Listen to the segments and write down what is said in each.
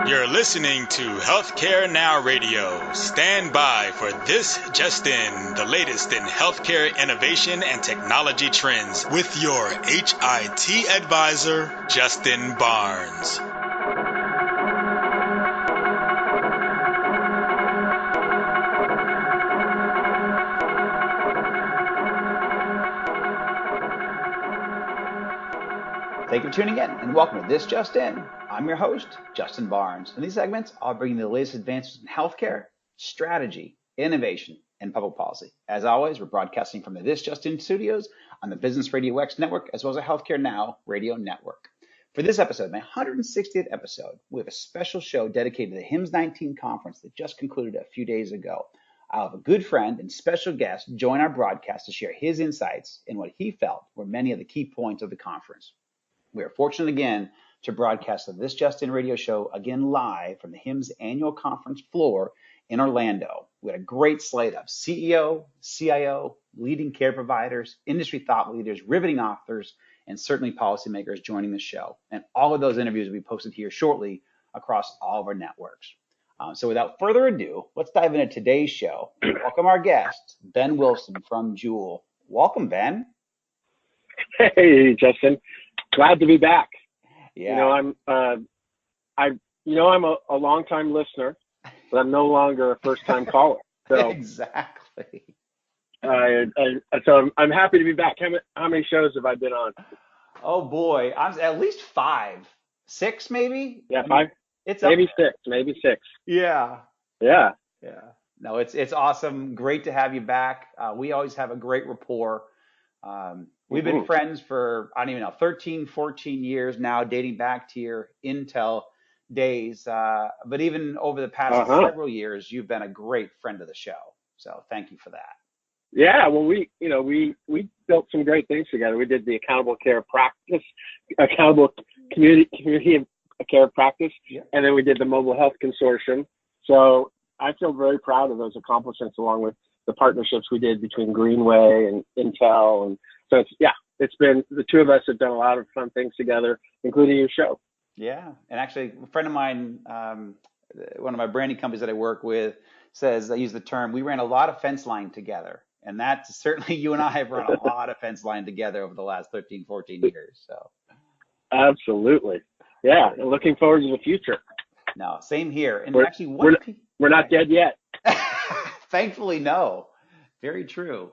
You're listening to HealthcareNOW Radio. Stand by for This Just In, the latest in healthcare innovation and technology trends with your HIT advisor, Justin Barnes. Thank you for tuning in and welcome to This Just In. I'm your host, Justin Barnes. In these segments, I'll bring you the latest advances in healthcare, strategy, innovation, and public policy. As always, we're broadcasting from the This Just In studios on the Business Radio X network, as well as the HealthcareNOW Radio network. For this episode, my 160th episode, we have a special show dedicated to the HIMSS19 conference that just concluded a few days ago. I'll have a good friend and special guest join our broadcast to share his insights and what he felt were many of the key points of the conference. We are fortunate again to broadcast This Just In radio show again live from the HIMSS annual conference floor in Orlando. We had a great slate of CEO, CIO, leading care providers, industry thought leaders, riveting authors, and certainly policymakers joining the show. And all of those interviews will be posted here shortly across all of our networks. So without further ado, let's dive into today's show. Welcome our guest, Ben Wilson from JUUL. Welcome, Ben. Hey, Justin. Glad to be back. Yeah. I'm a longtime listener, but I'm no longer a first-time caller. So exactly. So I'm happy to be back. How many shows have I been on? Oh boy, I'm at least 5, 6 maybe. Yeah, 5. It's maybe 6. Yeah. Yeah. Yeah. No, it's awesome. Great to have you back. We always have a great rapport. We've been friends for, 13, 14 years now, dating back to your Intel days. But even over the past several years, you've been a great friend of the show. So thank you for that. Yeah, well, we built some great things together. We did the accountable care practice, accountable community care practice, and then we did the mobile health consortium. So I feel very proud of those accomplishments, along with the partnerships we did between Greenway and Intel. And so it's been, the two of us have done a lot of fun things together, including your show. Yeah. And actually, a friend of mine, one of my branding companies that I work with, says, I use the term, we ran a lot of fence line together. And that's certainly, you and I have run a lot of fence line together over the last 13, 14 years. So absolutely. Yeah. And looking forward to the future. No, same here. And we're not dead yet. Thankfully, no. Very true.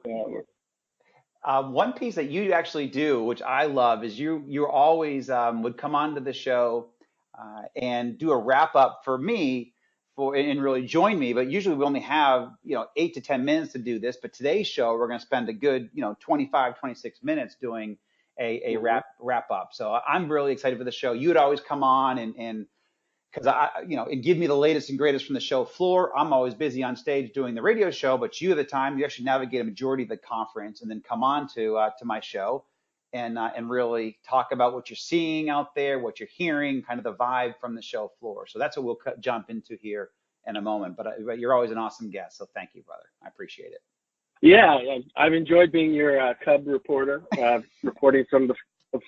One piece that you actually do, which I love, is you always would come onto the show and do a wrap up for me and really join me. But usually we only have 8 to 10 minutes to do this. But today's show, we're going to spend a good 25, 26 minutes doing a wrap up. So I'm really excited for the show. You would always come on and because and give me the latest and greatest from the show floor. I'm always busy on stage doing the radio show, but you at the time, you actually navigate a majority of the conference and then come on to my show and really talk about what you're seeing out there, what you're hearing, kind of the vibe from the show floor. So that's what we'll jump into here in a moment. But you're always an awesome guest, so thank you, brother. I appreciate it. Yeah, I've enjoyed being your Cub reporter, reporting from the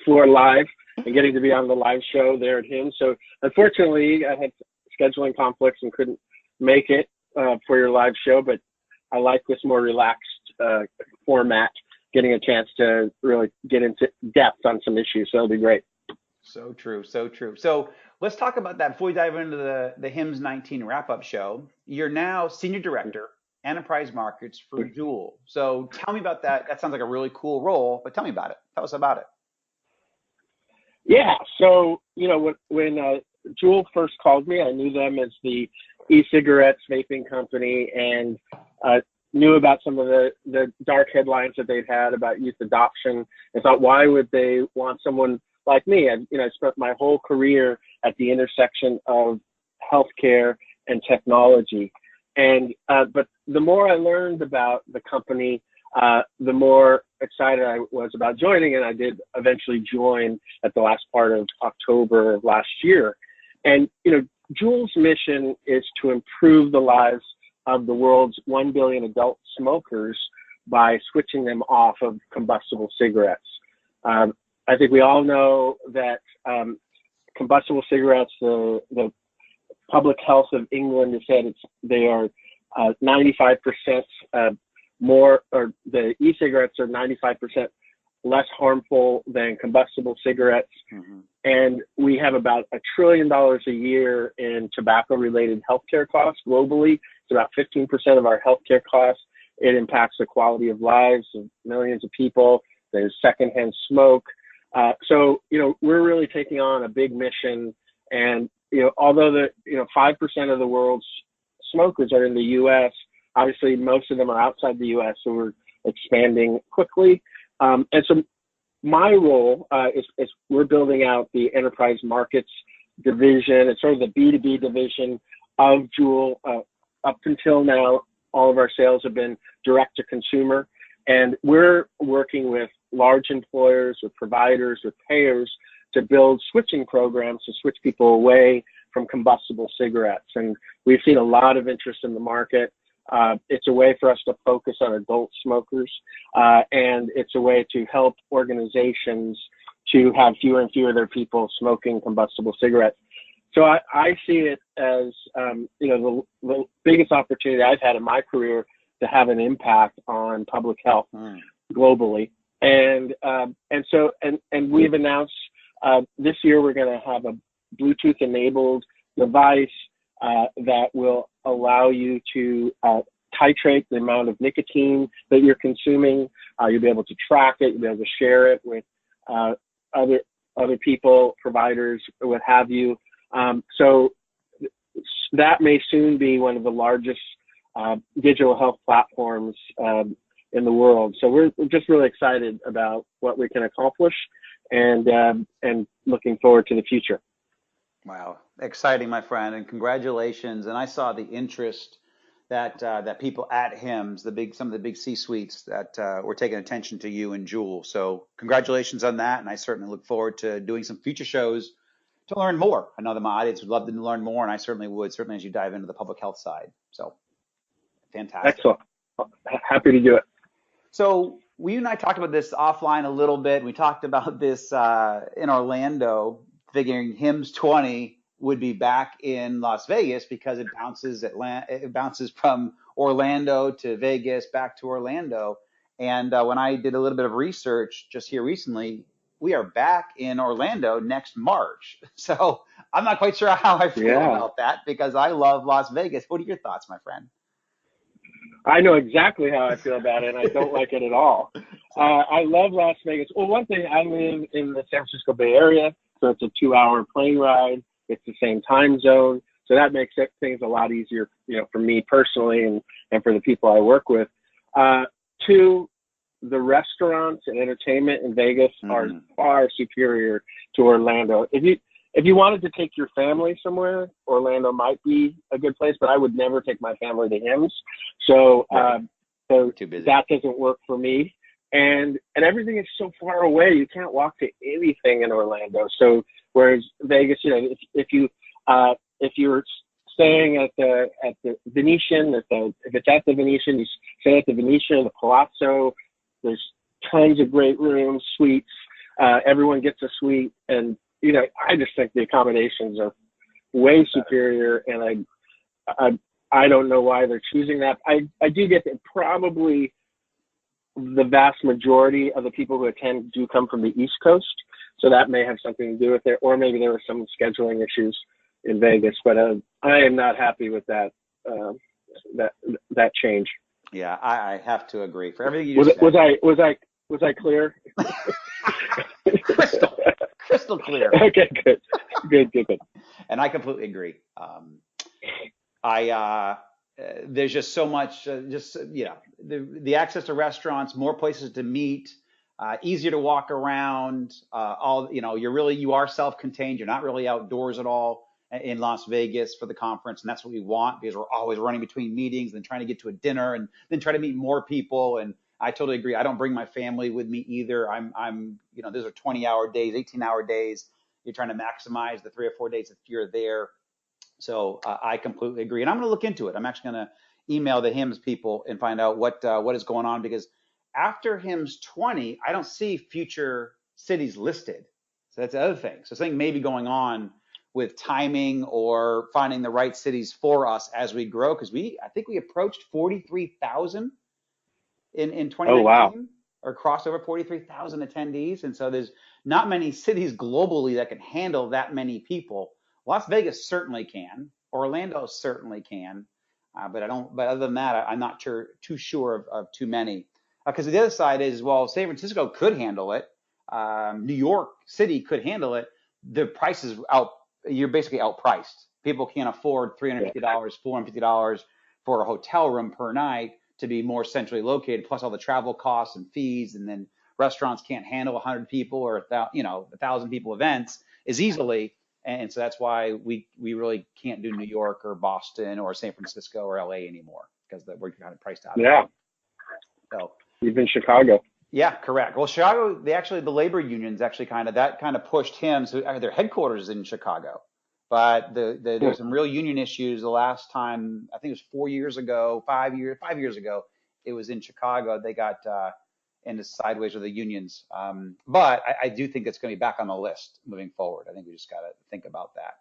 floor live and getting to be on the live show there at HIMSS. So unfortunately, I had scheduling conflicts and couldn't make it for your live show, but I like this more relaxed format, getting a chance to really get into depth on some issues. So it'll be great. So true, so true. So let's talk about that before we dive into the HIMSS19 wrap-up show. You're now Senior Director, Enterprise Markets for JUUL. So tell me about that. That sounds like a really cool role, but tell me about it. Tell us about it. Yeah, so, when JUUL first called me, I knew them as the e-cigarettes vaping company and knew about some of the dark headlines that they'd had about youth adoption and thought, why would they want someone like me? I spent my whole career at the intersection of healthcare and technology. And but the more I learned about the company, the more excited I was about joining, and I did eventually join at the last part of October of last year. And JUUL's mission is to improve the lives of the world's 1 billion adult smokers by switching them off of combustible cigarettes. I think we all know that combustible cigarettes, the Public Health of England has said they are 95% more, or the e-cigarettes are 95% less harmful than combustible cigarettes. Mm-hmm. And we have about $1 trillion a year in tobacco-related healthcare costs globally. It's about 15% of our healthcare costs. It impacts the quality of lives of millions of people. There's secondhand smoke. So, we're really taking on a big mission. And, although 5% of the world's smokers are in the U.S., obviously most of them are outside the U.S., so we're expanding quickly. And so my role is we're building out the enterprise markets division. It's sort of the B2B division of JUUL. Up until now, all of our sales have been direct to consumer. And we're working with large employers, with providers, with payers to build switching programs to switch people away from combustible cigarettes. And we've seen a lot of interest in the market. It's a way for us to focus on adult smokers, and it's a way to help organizations to have fewer and fewer of their people smoking combustible cigarettes. So I see it as, the biggest opportunity I've had in my career to have an impact on public health globally. And we've announced this year we're going to have a Bluetooth-enabled device that will allow you to titrate the amount of nicotine that you're consuming. You'll be able to track it. You'll be able to share it with other people, providers, what have you. So that may soon be one of the largest digital health platforms in the world. So we're just really excited about what we can accomplish and looking forward to the future. Wow, exciting, my friend, and congratulations. And I saw the interest that people at HIMSS, some of the big C-suites that were taking attention to you and JUUL. So congratulations on that, and I certainly look forward to doing some future shows to learn more. I know that my audience would love to learn more, and I certainly would, certainly as you dive into the public health side. So fantastic. Excellent. Happy to do it. So you and I talked about this offline a little bit. We talked about this in Orlando, figuring HIMSS20 would be back in Las Vegas because it bounces from Orlando to Vegas, back to Orlando. And when I did a little bit of research just here recently, we are back in Orlando next March. So I'm not quite sure how I feel about that because I love Las Vegas. What are your thoughts, my friend? I know exactly how I feel about it, and I don't like it at all. I love Las Vegas. Well, one thing, I live in the San Francisco Bay Area, so it's a 2-hour plane ride. It's the same time zone, so that makes things a lot easier, for me personally and for the people I work with. Two, the restaurants and entertainment in Vegas are far superior to Orlando. If you wanted to take your family somewhere, Orlando might be a good place, but I would never take my family to HIMSS. So, so that doesn't work for me. And everything is so far away. You can't walk to anything in Orlando. So, whereas Vegas, if you're staying at the Venetian, if it's at the Venetian, you stay at the Venetian, the Palazzo. There's tons of great rooms, suites. Everyone gets a suite, and I just think the accommodations are way superior, and I don't know why they're choosing that. I do get that probably the vast majority of the people who attend do come from the East Coast, so that may have something to do with it, or maybe there were some scheduling issues in Vegas. But I am not happy with that change. Yeah, I have to agree. For everything you just said. Was I clear? Crystal clear. Okay, good. And I completely agree. There's just so much, the access to restaurants, more places to meet, easier to walk around. You are self-contained. You're not really outdoors at all in Las Vegas for the conference, and that's what we want because we're always running between meetings and trying to get to a dinner and then try to meet more people. And I totally agree. I don't bring my family with me either. Those are 20-hour days, 18-hour days. You're trying to maximize the 3 or 4 days that you're there. So I completely agree. And I'm going to look into it. I'm actually going to email the HIMSS people and find out what is going on, because after HIMSS20, I don't see future cities listed. So that's the other thing. So something may be going on with timing or finding the right cities for us as we grow. Because I think we approached 43,000 in 2019. Oh, wow. Or crossed over 43,000 attendees. And so there's not many cities globally that can handle that many people. Las Vegas certainly can. Orlando certainly can. But other than that, I'm not too sure of too many. Because the other side is, well, San Francisco could handle it. New York City could handle it. The price is you're basically outpriced. People can't afford $350, $450 for a hotel room per night to be more centrally located, plus all the travel costs and fees. And then restaurants can't handle 100 people or 1,000 people events as easily. And so that's why we really can't do New York or Boston or San Francisco or LA anymore, because we're kind of priced out. Yeah. So even Chicago. Yeah, correct. Well, Chicago, the labor unions actually kind of pushed HIMSS. So their headquarters is in Chicago, but there was some real union issues the last time. I think it was 5 years ago. It was in Chicago. They got into sideways with the unions. But I do think it's going to be back on the list moving forward. I think we just got to think about that.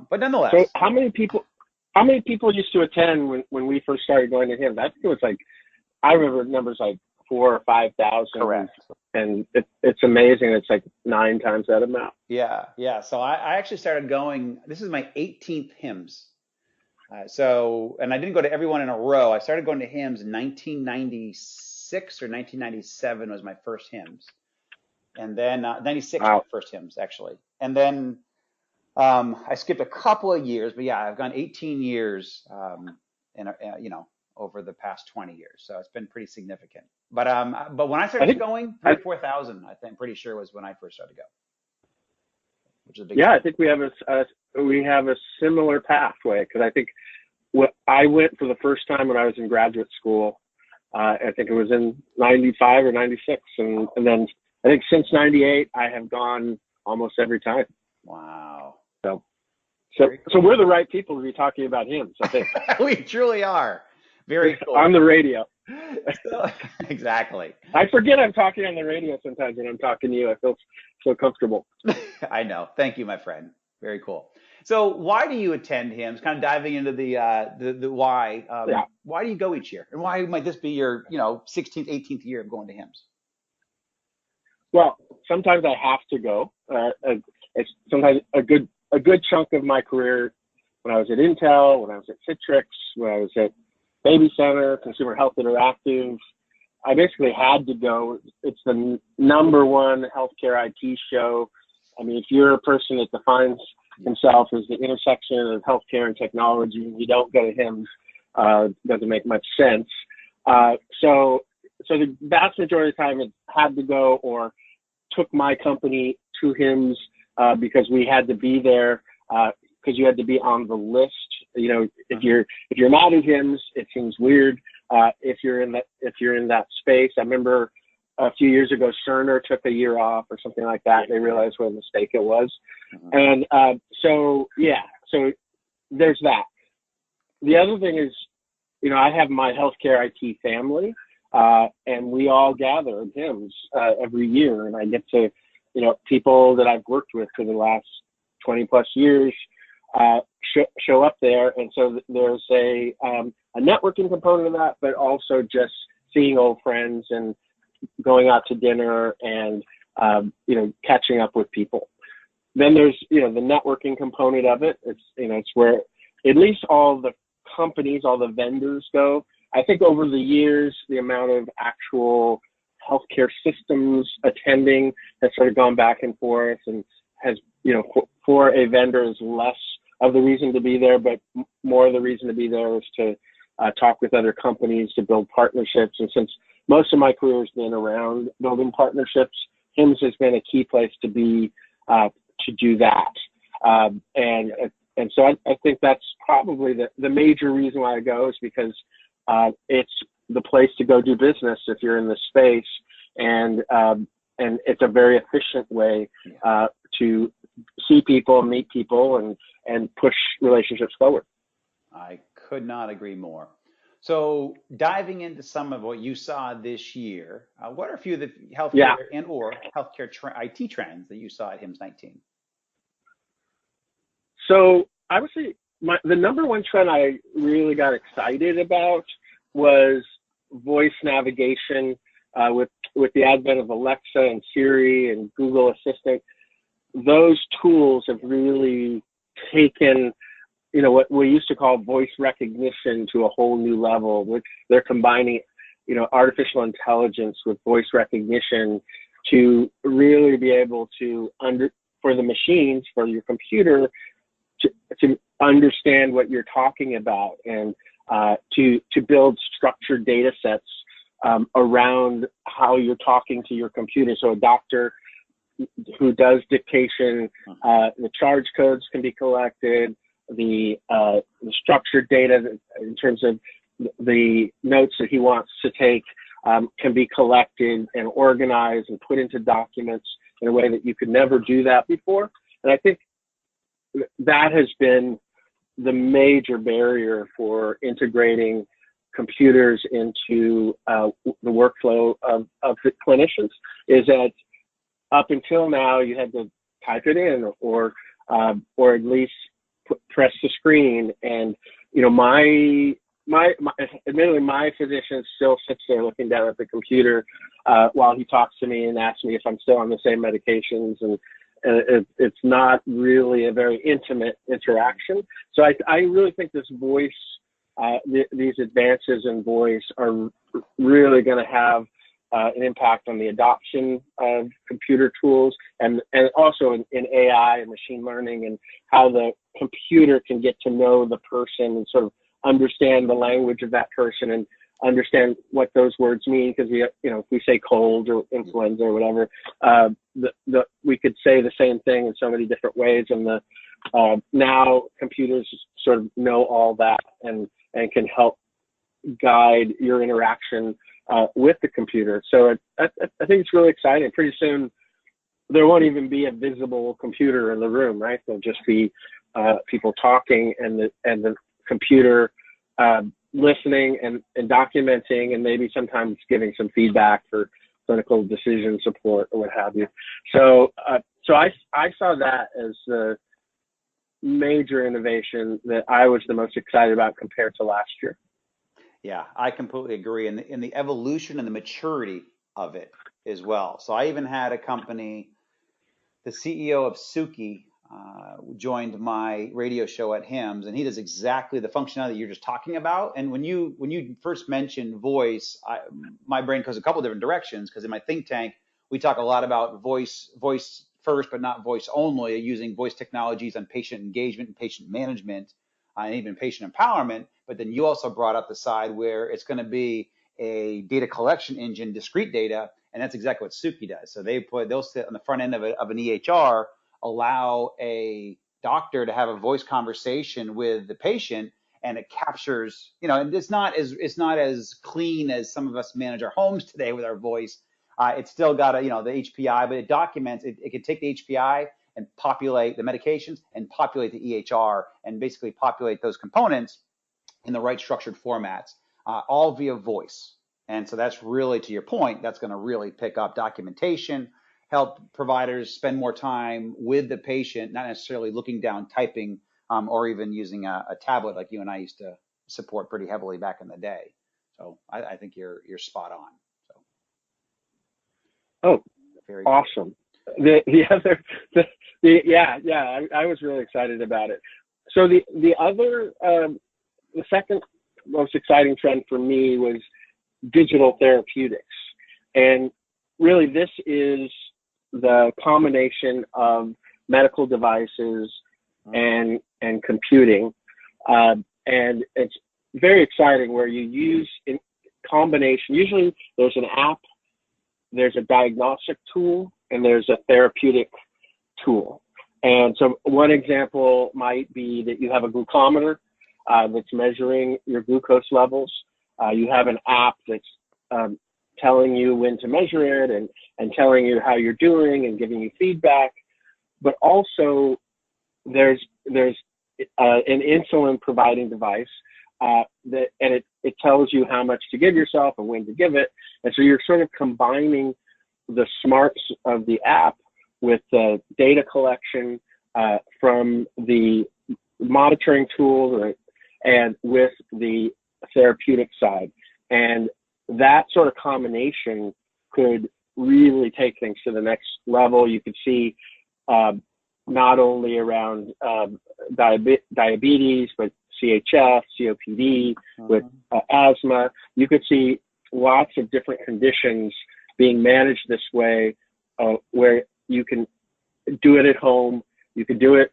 But nonetheless. So how many people used to attend when we first started going to HIMSS? I think it was I remember numbers like 4,000 or 5,000. Correct. And it's amazing. It's like 9 times that amount. Yeah. So I actually started going. This is my 18th HIMSS. And I didn't go to everyone in a row. I started going to HIMSS in 1996 or 1997 was my first HIMSS, and then 96 was my first HIMSS actually. And then I skipped a couple of years, but yeah, I've gone 18 years. Over the past 20 years. So it's been pretty significant. But when I started going, 4,000, I think, pretty sure was when I first started to go. Which is a big I think we have a similar pathway, because I think I went for the first time when I was in graduate school. I think it was in 95 or 96. And then I think since 98, I have gone almost every time. Wow. So we're the right people to be talking about HIMSS, I think. We truly are. Very cool. On the radio. Exactly. I forget I'm talking on the radio sometimes when I'm talking to you. I feel so comfortable. I know. Thank you, my friend. Very cool. So why do you attend HIMSS? Kind of diving into the why. Why do you go each year? And why might this be your 16th, 18th year of going to HIMSS? Well, sometimes I have to go. It's sometimes a good chunk of my career when I was at Intel, when I was at Citrix, when I was at Baby Center, Consumer Health Interactive. I basically had to go. It's the number one healthcare IT show. I mean, if you're a person that defines himself as the intersection of healthcare and technology, and you don't go to HIMSS, doesn't make much sense. So the vast majority of the time, it had to go or took my company to HIMSS because we had to be there, because you had to be on the list. If you're not at HIMSS, it seems weird. If you're in that space, I remember a few years ago, Cerner took a year off or something like that. They realized what a mistake it was, and so there's that. The other thing is, I have my healthcare IT family, and we all gather at HIMSS every year, and I get to, people that I've worked with for the last 20 plus years. Show up there, and so there's a networking component of that, but also just seeing old friends and going out to dinner and catching up with people. Then there's the networking component of it. It's where at least all the companies, all the vendors go. I think over the years, the amount of actual healthcare systems attending has sort of gone back and forth, and has for a vendor is less of the reason to be there, but more of the reason to be there is to talk with other companies, to build partnerships. And since most of my career has been around building partnerships, HIMSS has been a key place to be, to do that. And so I think that's probably the major reason why I go, is because it's the place to go do business if you're in the space, and it's a very efficient way to see people, meet people, and push relationships forward. I could not agree more. So diving into some of what you saw this year, what are a few of the healthcare and or healthcare IT trends that you saw at HIMSS 19? So I would say the number one trend I really got excited about was voice navigation with the advent of Alexa and Siri and Google Assistant. Those tools have really taken, what we used to call voice recognition to a whole new level, which they're combining, artificial intelligence with voice recognition to really be able to for the machines, for your computer, to understand what you're talking about, and to build structured data sets around how you're talking to your computer. So a doctor who does dictation, the charge codes can be collected, the structured data in terms of the notes that he wants to take can be collected and organized and put into documents in a way that you could never do that before. And I think that has been the major barrier for integrating computers into the workflow of the clinicians, is that up until now you had to type it in or at least press the screen. And admittedly, my physician still sits there looking down at the computer while he talks to me and asks me if I'm still on the same medications, and it's not really a very intimate interaction. So I really think this voice, these advances in voice are really going to have an impact on the adoption of computer tools, and also in AI and machine learning, and how the computer can get to know the person and sort of understand the language of that person and understand what those words mean. Because if we say cold or influenza or whatever, we could say the same thing in so many different ways, and now computers sort of know all that and can help guide your interaction with the computer. So I think it's really exciting. Pretty soon there won't even be a visible computer in the room, right? There'll just be people talking and the computer listening and documenting, and maybe sometimes giving some feedback for clinical decision support or what have you. So I saw that as the major innovation that I was the most excited about compared to last year. Yeah, I completely agree. And the evolution and the maturity of it as well. So I even had a company, the CEO of Suki joined my radio show at HIMSS, and he does exactly the functionality you're just talking about. And when you first mentioned voice, my brain goes a couple different directions, because in my think tank, we talk a lot about voice first, but not voice only, using voice technologies on patient engagement and patient management, and even patient empowerment. But then you also brought up the side where it's going to be a data collection engine, discrete data, and that's exactly what Suki does. So they'll sit on the front end of an EHR, allow a doctor to have a voice conversation with the patient, and it captures, and it's not as clean as some of us manage our homes today with our voice. It's still got the HPI, but it documents. It can take the HPI and populate the medications and populate the EHR, and basically populate those components in the right structured formats, all via voice. And so that's really, to your point, that's going to really pick up documentation, help providers spend more time with the patient, not necessarily looking down, typing, or even using a tablet like you and I used to support pretty heavily back in the day. So I think you're spot on. So. Oh, very awesome. I was really excited about it. So the second most exciting trend for me was digital therapeutics. And really this is the combination of medical devices and computing. And it's very exciting, where you use in combination. Usually there's an app, there's a diagnostic tool, and there's a therapeutic tool. And so one example might be that you have a glucometer that's measuring your glucose levels. You have an app that's telling you when to measure it and telling you how you're doing and giving you feedback. But also there's an insulin providing device it tells you how much to give yourself and when to give it. And so you're sort of combining the smarts of the app with the data collection from the monitoring tools and with the therapeutic side. And that sort of combination could really take things to the next level. You could see not only around diabetes, but CHF, COPD, with asthma. You could see lots of different conditions being managed this way, where you can do it at home. You can do it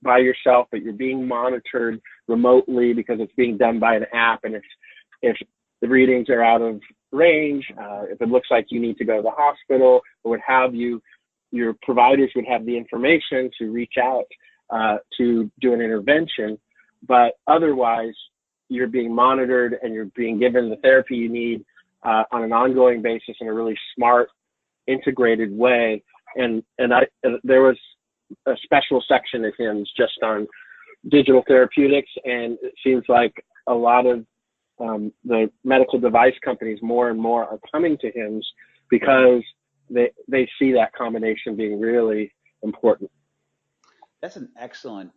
by yourself, but you're being monitored remotely because it's being done by an app. And if the readings are out of range, if it looks like you need to go to the hospital or what have you, your providers would have the information to reach out to do an intervention. But otherwise, you're being monitored and you're being given the therapy you need on an ongoing basis in a really smart, integrated way. And there was a special section at HIMSS just on digital therapeutics, and it seems like a lot of the medical device companies more and more are coming to HIMSS because they see that combination being really important. That's an excellent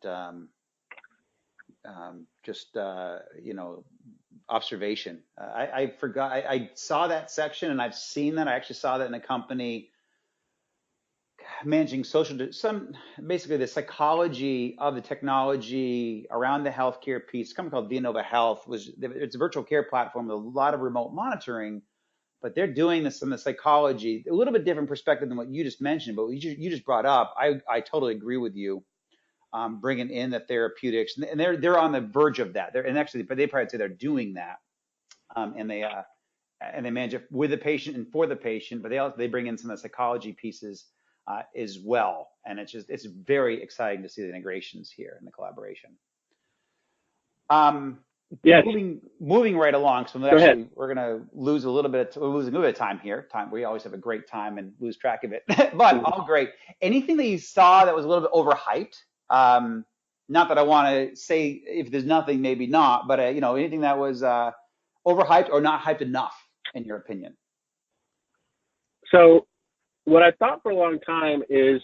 observation. I forgot. I saw that section, and I've seen that. I actually saw that in a company managing basically the psychology of the technology around the healthcare piece. A company called Vianova Health it's a virtual care platform with a lot of remote monitoring, but they're doing this from the psychology, a little bit different perspective than what you just mentioned, but you just brought up. I totally agree with you. Bringing in the therapeutics, and they're on the verge of that. But they probably say they're doing that, and they manage it with the patient and for the patient. But they bring in some of the psychology pieces as well, and it's very exciting to see the integrations here and the collaboration. Yes. Moving right along. So we're going to lose a little bit of time here. We always have a great time and lose track of it, but all great. Anything that you saw that was a little bit overhyped? Not that I want to say if there's nothing, maybe not, but anything that was overhyped or not hyped enough, in your opinion. So what I thought for a long time is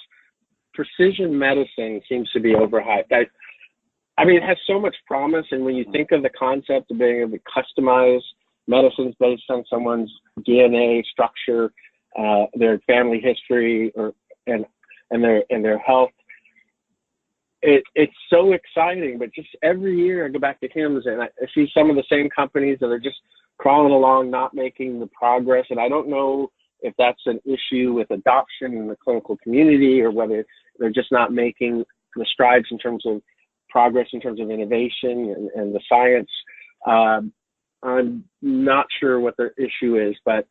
precision medicine seems to be overhyped. I mean, it has so much promise, and when you think of the concept of being able to customize medicines based on someone's DNA structure, their family history, and their health. It's so exciting, but just every year I go back to HIMSS and I see some of the same companies that are just crawling along, not making the progress. And I don't know if that's an issue with adoption in the clinical community or whether they're just not making the strides in terms of progress, in terms of innovation and the science. I'm not sure what their issue is, but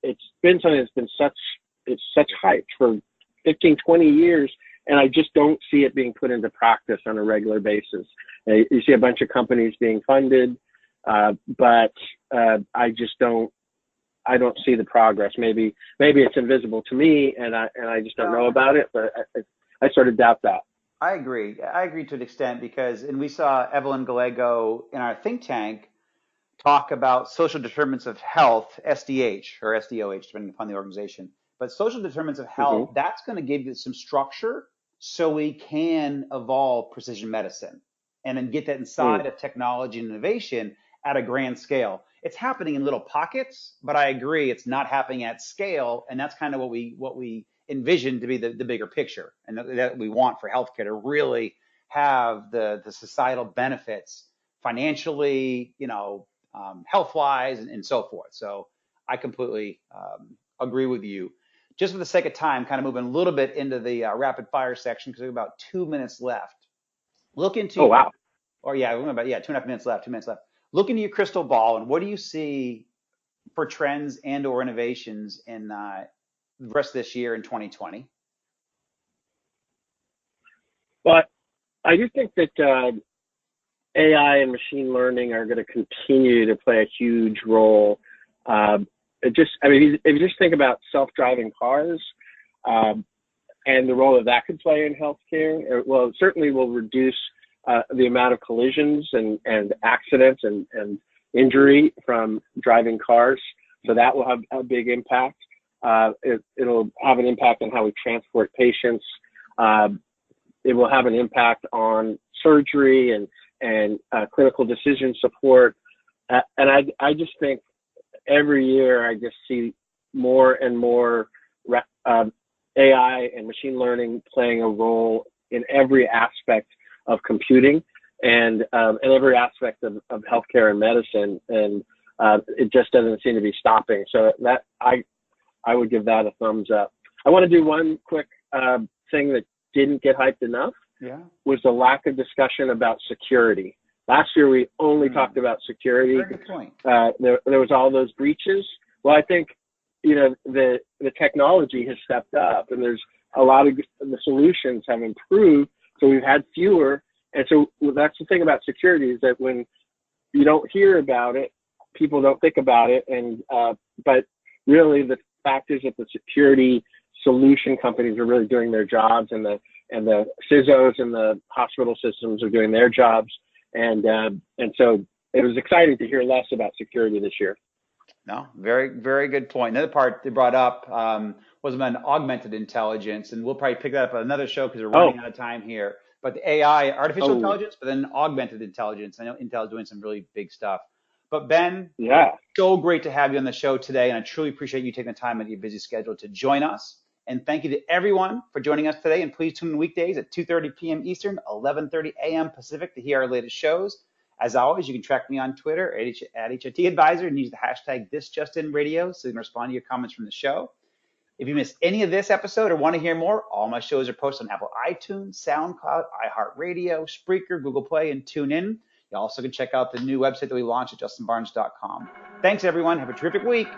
it's been something that's been such hype for 15, 20 years. And I just don't see it being put into practice on a regular basis. You see a bunch of companies being funded, but I don't see the progress. Maybe it's invisible to me, and I just don't know about it. But I sort of doubt that. I agree to an extent and we saw Evelyn Gallego in our think tank talk about social determinants of health, SDH or SDOH, depending upon the organization. But social determinants of health, that's going to give you some structure so we can evolve precision medicine and then get that inside of technology and innovation at a grand scale. It's happening in little pockets, but I agree it's not happening at scale. And that's kind of what we envision to be the bigger picture, and that we want for healthcare to really have the societal benefits financially, health-wise and so forth. So I completely agree with you. Just for the sake of time, kind of moving a little bit into the rapid fire section because we have about 2 minutes left. Look into 2.5 minutes left. 2 minutes left. Look into your crystal ball, and what do you see for trends and or innovations in the rest of this year in 2020? Well, I do think that AI and machine learning are going to continue to play a huge role. If you just think about self-driving cars and the role that could play in healthcare, well, it certainly will reduce the amount of collisions and accidents and injury from driving cars. So that will have a big impact. It'll have an impact on how we transport patients. it will have an impact on surgery and clinical decision support. And I just think every year I just see more and more AI and machine learning playing a role in every aspect of computing and every aspect of healthcare and medicine. And it just doesn't seem to be stopping. So that I would give that a thumbs up. I want to do one quick thing that didn't get hyped enough. Yeah. Was the lack of discussion about security. Last year we only talked about security. Very good point. There was all those breaches. Well, I think the technology has stepped up, and there's a lot of the solutions have improved. So we've had fewer, and so that's the thing about security is that when you don't hear about it, people don't think about it, and but really the fact is that the security solution companies are really doing their jobs, and the CISOs and the hospital systems are doing their jobs, and so it was exciting to hear less about security this year. No, very, very good point. Another part they brought up was about augmented intelligence, and we'll probably pick that up on another show because we're running out of time here. But the AI, artificial intelligence, but then augmented intelligence. I know Intel's doing some really big stuff. But Ben, so great to have you on the show today, and I truly appreciate you taking the time out of your busy schedule to join us. And thank you to everyone for joining us today. And please tune in weekdays at 2:30 p.m. Eastern, 11:30 a.m. Pacific to hear our latest shows. As always, you can track me on Twitter at HIT Advisor and use the hashtag ThisJustinRadio so you can respond to your comments from the show. If you missed any of this episode or want to hear more, all my shows are posted on Apple iTunes, SoundCloud, iHeartRadio, Spreaker, Google Play, and TuneIn. You also can check out the new website that we launched at justinbarnes.com. Thanks, everyone. Have a terrific week.